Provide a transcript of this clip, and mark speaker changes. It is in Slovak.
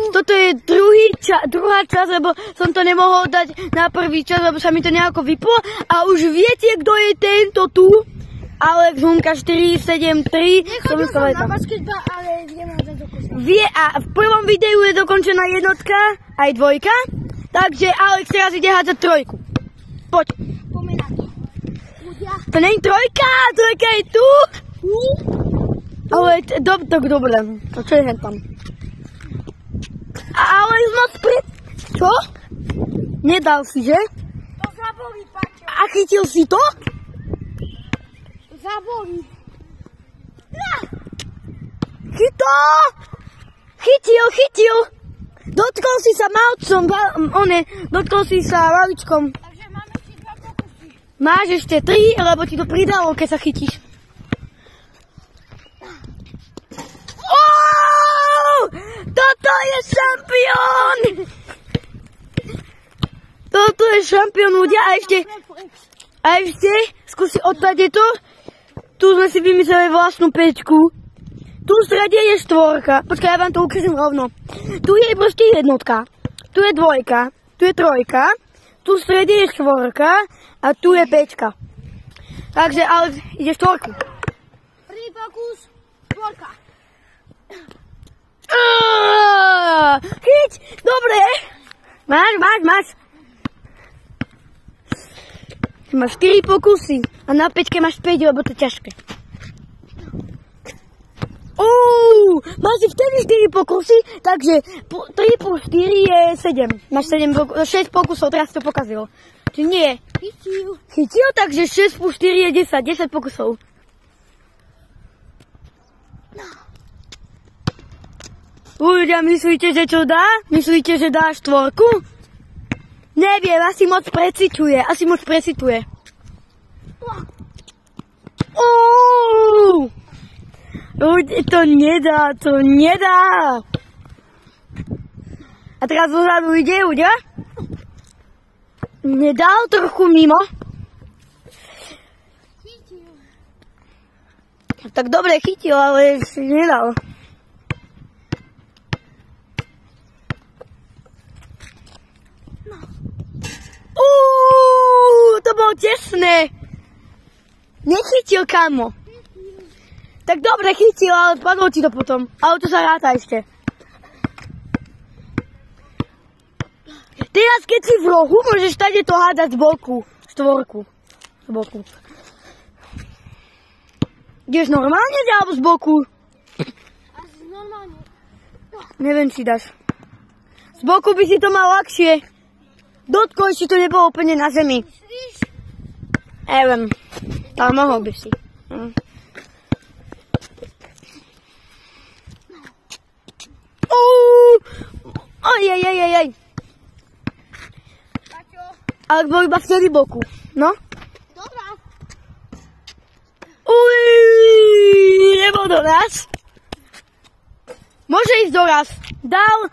Speaker 1: Toto je druhá časť, lebo som to nemohol dať na prvý čas, lebo sa mi to nejako vyplo. A už viete, kto je tento tu? Alex Hunka 473.
Speaker 2: Nechodil som na basketbal, ale viem na dokončená.
Speaker 1: Vie a v prvom videu je dokončená jednotka, aj dvojka. Takže Alex teraz ide hádzať trojku. Poď.
Speaker 2: Poďme na to.
Speaker 1: To nie je trojka, trojka je tu. Ale tak dobre. To čo je hen tam? Alex moc Čo? Nedal si, že?
Speaker 2: To zabolí, Paťo.
Speaker 1: A chytil si to?
Speaker 2: Zabolí.
Speaker 1: Chytil. Dotkol si sa malcom, dotkol si sa valičkom.
Speaker 2: Takže máme ešte 2 pokusy.
Speaker 1: Máš ešte 3, lebo ti to pridalo, keď sa chytíš. Toto je šampión! Toto je šampión, ľudia. A ešte, skúsi odtade to. Tu sme si vymysleli vlastnú pečku. Tu v strede je 4. Počkaj, ja vám to ukážem rovno. Tu je proste jednotka. Tu je 2. Tu je 3. Tu v strede je 4. A tu je 5. Takže, ale ide 4.
Speaker 2: Prvý pokus, 4.
Speaker 1: Chyť! Dobre! Máš. Máš 4 pokusy. A na 5 máš 5, lebo to je ťažké. Máš si vtedy 4 pokusy, takže 3 plus 4 je 7. Máš 6 pokusov, teraz to pokazil. Či nie? Chytil, takže 6 plus 4 je 10 pokusov. Ľudia, myslíte, že čo dá? Myslíte, že dá 4? Neviem, asi moc precituje. Ľudia, to nedá. A teraz dozadu ide, ľudia. Nedal trochu mimo. Tak dobre chytil, ale ešte nedal. To bolo tesné. Nechytil, kámo. Tak dobre chytil, ale padlo ti to potom. Ale to sa ráta ešte. Teraz, keď si v rohu, môžeš tady to hádať z boku. 4. Z boku. Ideš normálne, alebo z boku?
Speaker 2: Asi normálne.
Speaker 1: Neviem, či dáš. Z boku by si to mal ľahšie. Dotkoj, či to nebolo úplne na zemi. Neviem, ale mohol by si. Ojejejejej. Ale bol iba vtedy boku, no?
Speaker 2: Dobrá.
Speaker 1: Nebol doraz. Môže ísť doraz. Dal